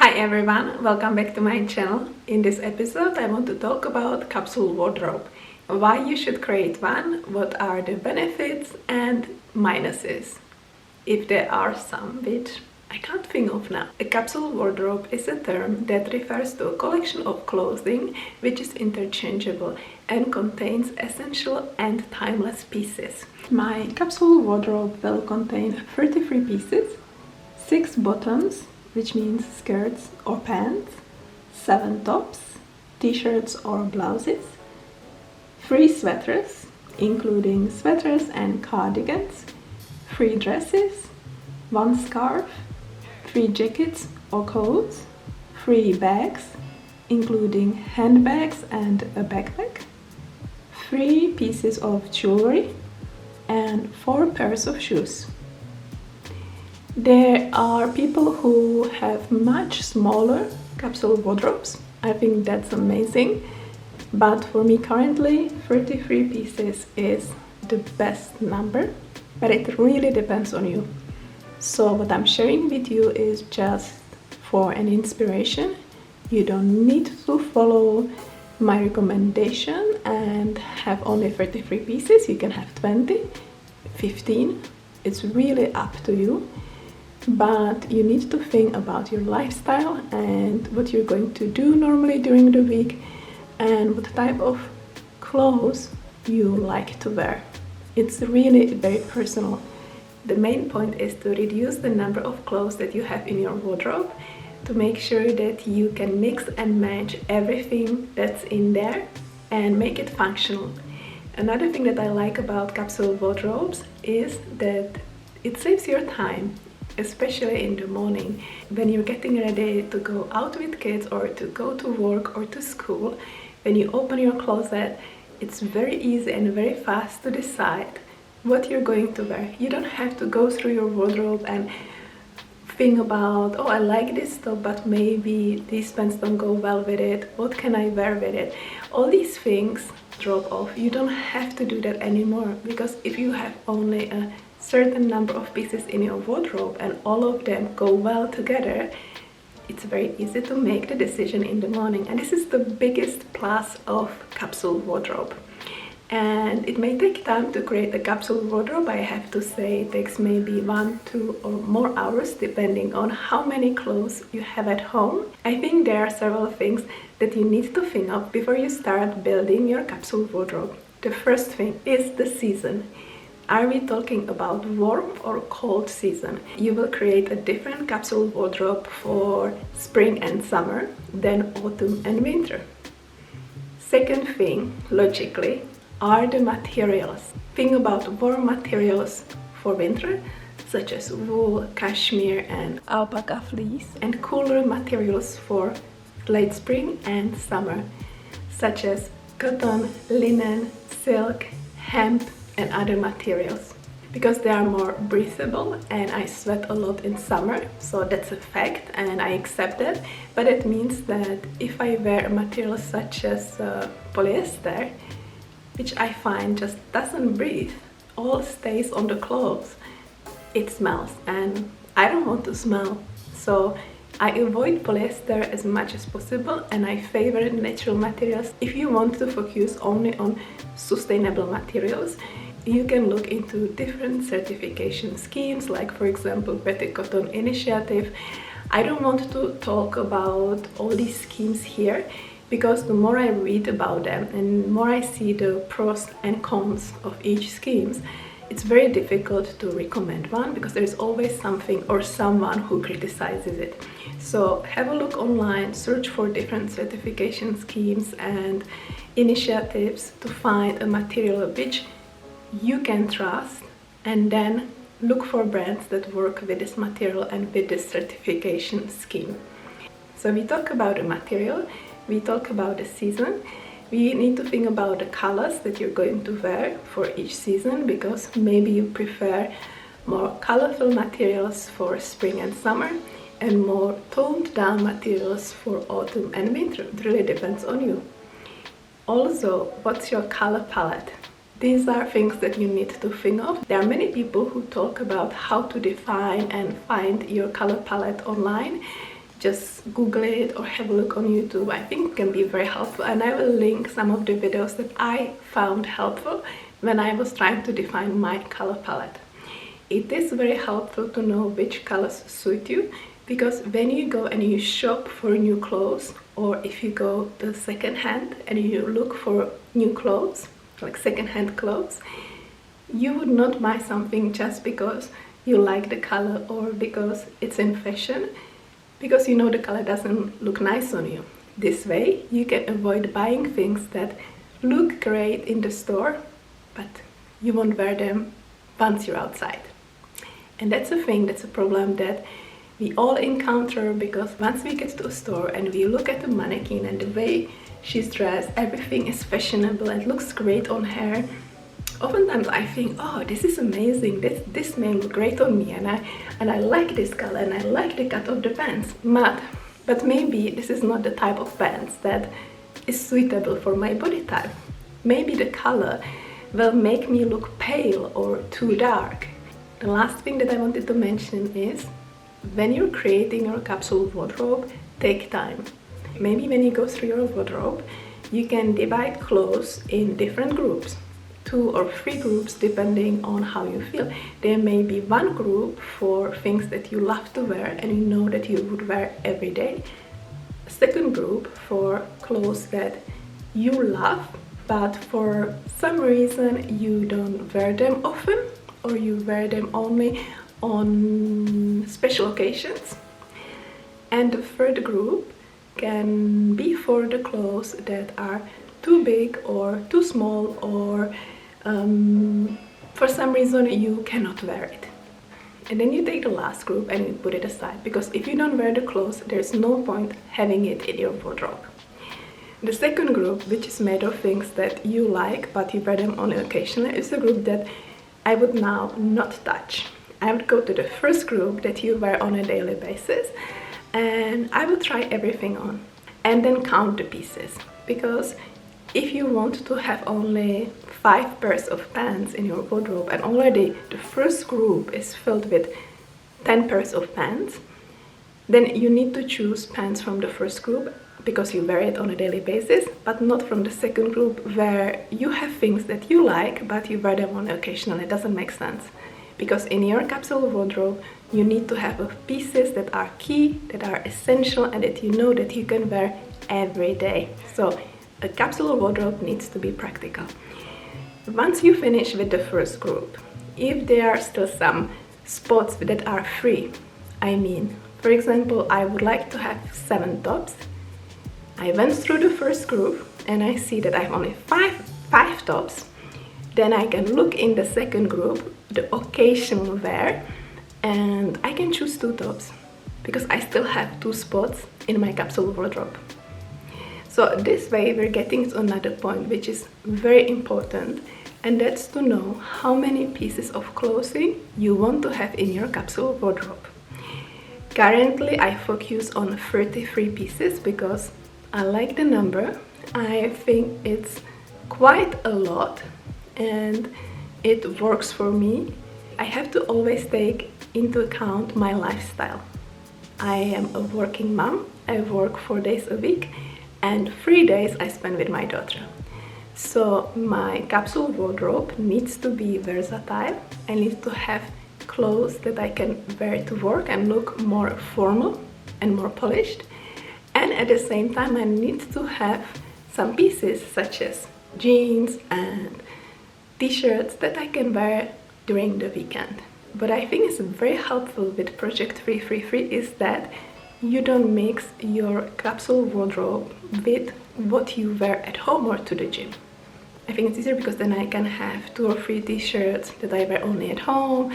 Hi everyone, welcome back to my channel. In this episode I want to talk about capsule wardrobe. Why you should create one, what are the benefits and minuses, if there are some, which I can't think of now. A capsule wardrobe is a term that refers to a collection of clothing which is interchangeable and contains essential and timeless pieces. My capsule wardrobe will contain 33 pieces, 6 bottoms, which means skirts or pants, 7 tops, t-shirts or blouses, 3 sweaters, including sweaters and cardigans, 3 dresses, 1 scarf, 3 jackets or coats, 3 bags, including handbags and a backpack, 3 pieces of jewelry, and 4 pairs of shoes. There are people who have much smaller capsule wardrobes. I think that's amazing. But for me currently, 33 pieces is the best number, but it really depends on you. So what I'm sharing with you is just for an inspiration. You don't need to follow my recommendation and have only 33 pieces. You can have 20, 15. It's really up to you. But you need to think about your lifestyle and what you're going to do normally during the week and what type of clothes you like to wear. It's really very personal. The main point is to reduce the number of clothes that you have in your wardrobe to make sure that you can mix and match everything that's in there and make it functional. Another thing that I like about capsule wardrobes is that it saves your time, especially in the morning when you're getting ready to go out with kids or to go to work or to school. When you open your closet, it's very easy and very fast to decide what you're going to wear. You don't have to go through your wardrobe and think about, oh, I like this top, but maybe these pants don't go well with it. What can I wear with it? All these things drop off. You don't have to do that anymore, because if you have only a certain number of pieces in your wardrobe and all of them go well together, it's very easy to make the decision in the morning. And this is the biggest plus of capsule wardrobe. And it may take time to create a capsule wardrobe. I have to say it takes maybe 1, 2 or more hours depending on how many clothes you have at home. I think there are several things that you need to think of before you start building your capsule wardrobe. The first thing is the season. Are we talking about warm or cold season? You will create a different capsule wardrobe for spring and summer than autumn and winter. Second thing, logically, are the materials. Think about warm materials for winter, such as wool, cashmere and alpaca fleece, and cooler materials for late spring and summer, such as cotton, linen, silk, hemp, and other materials, because they are more breathable. And I sweat a lot in summer, so that's a fact and I accept that. But it means that if I wear a material such as polyester, which I find just doesn't breathe, all stays on the clothes, it smells and I don't want to smell. So I avoid polyester as much as possible and I favor natural materials. If you want to focus only on sustainable materials, you can look into different certification schemes, like for example Better Cotton Initiative. I don't want to talk about all these schemes here, because the more I read about them and more I see the pros and cons of each schemes, it's very difficult to recommend one, because there's always something or someone who criticizes it. So have a look online, search for different certification schemes and initiatives to find a material which you can trust, and then look for brands that work with this material and with this certification scheme. So we talk about the material, we talk about the season. We need to think about the colors that you're going to wear for each season, because maybe you prefer more colorful materials for spring and summer and more toned down materials for autumn and winter. It really depends on you. Also, what's your color palette? These are things that you need to think of. There are many people who talk about how to define and find your color palette online. just Google it or have a look on YouTube. I think it can be very helpful, and I will link some of the videos that I found helpful when I was trying to define my color palette. It is very helpful to know which colors suit you, because when you go and you shop for new clothes, or if you go to second hand and you look for new clothes, like second-hand clothes, you would not buy something just because you like the color or because it's in fashion, because you know the color doesn't look nice on you. This way you can avoid buying things that look great in the store, but you won't wear them once you're outside. And that's a thing, that's a problem that we all encounter, because once we get to a store and we look at the mannequin and the way she's dressed, everything is fashionable and looks great on her. Oftentimes I think, oh, this is amazing, this may look great on me, and I like this color and I like the cut of the pants, but maybe this is not the type of pants that is suitable for my body type. Maybe the color will make me look pale or too dark. The last thing that I wanted to mention is, when you're creating your capsule wardrobe, take time. Maybe when you go through your wardrobe, you can divide clothes in different groups, 2 or 3 groups depending on how you feel. There may be one group for things that you love to wear and you know that you would wear every day. A second group for clothes that you love, but for some reason you don't wear them often, or you wear them only on special occasions. And the third group can be for the clothes that are too big or too small, or for some reason you cannot wear it. And then you take the last group and you put it aside, because if you don't wear the clothes, there's no point having it in your wardrobe. The second group, which is made of things that you like but you wear them only occasionally, is a group that I would now not touch. I would go to the first group that you wear on a daily basis, and I will try everything on and then count the pieces, because if you want to have only 5 pairs of pants in your wardrobe and already the first group is filled with 10 pairs of pants, then you need to choose pants from the first group because you wear it on a daily basis, but not from the second group where you have things that you like but you wear them on occasionally. It doesn't make sense. Because in your capsule wardrobe, you need to have pieces that are key, that are essential, and that you know that you can wear every day. So a capsule wardrobe needs to be practical. Once you finish with the first group, if there are still some spots that are free, I mean, for example, I would like to have 7 tops. I went through the first group and I see that I have only 5 tops. Then I can look in the second group, the occasional wear, and I can choose 2 tops, because I still have 2 spots in my capsule wardrobe. So this way we're getting to another point which is very important, and that's to know how many pieces of clothing you want to have in your capsule wardrobe. Currently I focus on 33 pieces because I like the number. I think it's quite a lot and it works for me. I have to always take into account my lifestyle. I am a working mom. I work 4 days a week and 3 days I spend with my daughter. So my capsule wardrobe needs to be versatile. I need to have clothes that I can wear to work and look more formal and more polished. And at the same time I need to have some pieces such as jeans and t-shirts that I can wear during the weekend. What I think is very helpful with Project 333 is that you don't mix your capsule wardrobe with what you wear at home or to the gym. I think it's easier because then I can have 2 or 3 t-shirts that I wear only at home,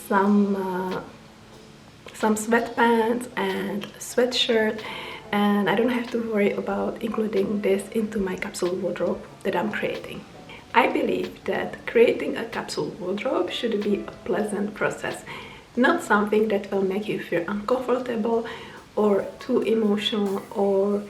some sweatpants and a sweatshirt, and I don't have to worry about including this into my capsule wardrobe that I'm creating. I believe that creating a capsule wardrobe should be a pleasant process, not something that will make you feel uncomfortable or too emotional or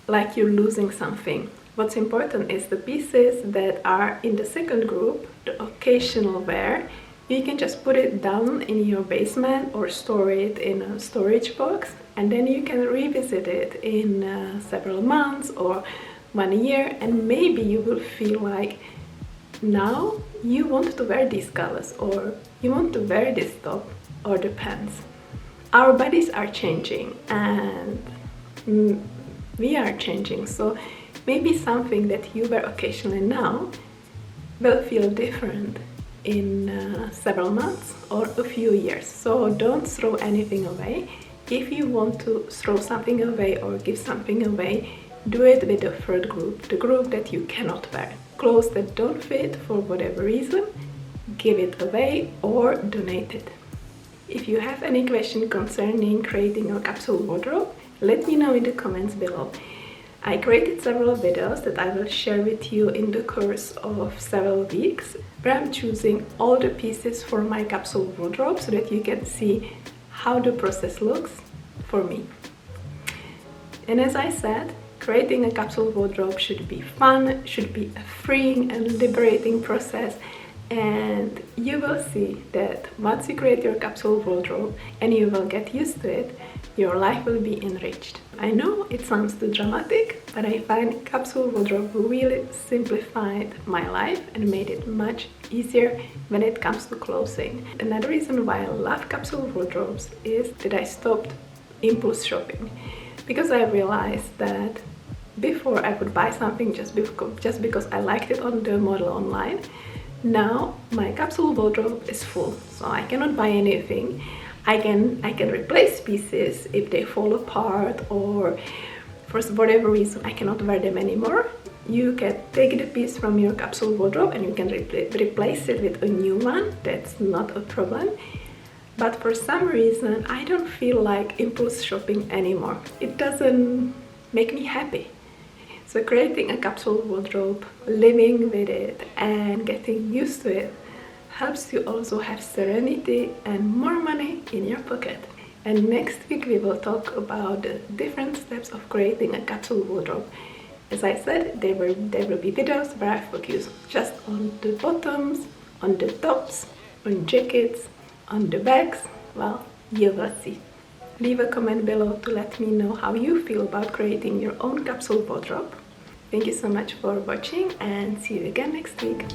like you're losing something. What's important is the pieces that are in the second group, the occasional wear, You can just put it down in your basement or store it in a storage box, and then you can revisit it in several months or 1 year, and maybe you will feel like now you want to wear these colors, or you want to wear this top or the pants. Our bodies are changing and we are changing, so maybe something that you wear occasionally now will feel different in several months or a few years. So don't throw anything away. If you want to throw something away or give something away, do it with the third group, the group that you cannot wear. Clothes that don't fit for whatever reason, give it away or donate it. If you have any question concerning creating a capsule wardrobe, let me know in the comments below. I created several videos that I will share with you in the course of several weeks, where I'm choosing all the pieces for my capsule wardrobe so that you can see how the process looks for me. And as I said, creating a capsule wardrobe should be fun, should be a freeing and liberating process, and you will see that once you create your capsule wardrobe and you will get used to it, your life will be enriched. I know it sounds too dramatic, but I find capsule wardrobe really simplified my life and made it much easier when it comes to clothing. Another reason why I love capsule wardrobes is that I stopped impulse shopping, because I realized that before I would buy something just because I liked it on the model online. Now my capsule wardrobe is full, so I cannot buy anything. I can replace pieces if they fall apart, or for whatever reason I cannot wear them anymore. You can take the piece from your capsule wardrobe and you can replace it with a new one. That's not a problem. But for some reason I don't feel like impulse shopping anymore. It doesn't make me happy. So creating a capsule wardrobe, living with it and getting used to it helps you also have serenity and more money in your pocket. And next week we will talk about the different steps of creating a capsule wardrobe. As I said, there will be videos where I focus just on the bottoms, on the tops, on jackets, on the bags. Well, you will see. Leave a comment below to let me know how you feel about creating your own capsule wardrobe. Thank you so much for watching, and see you again next week.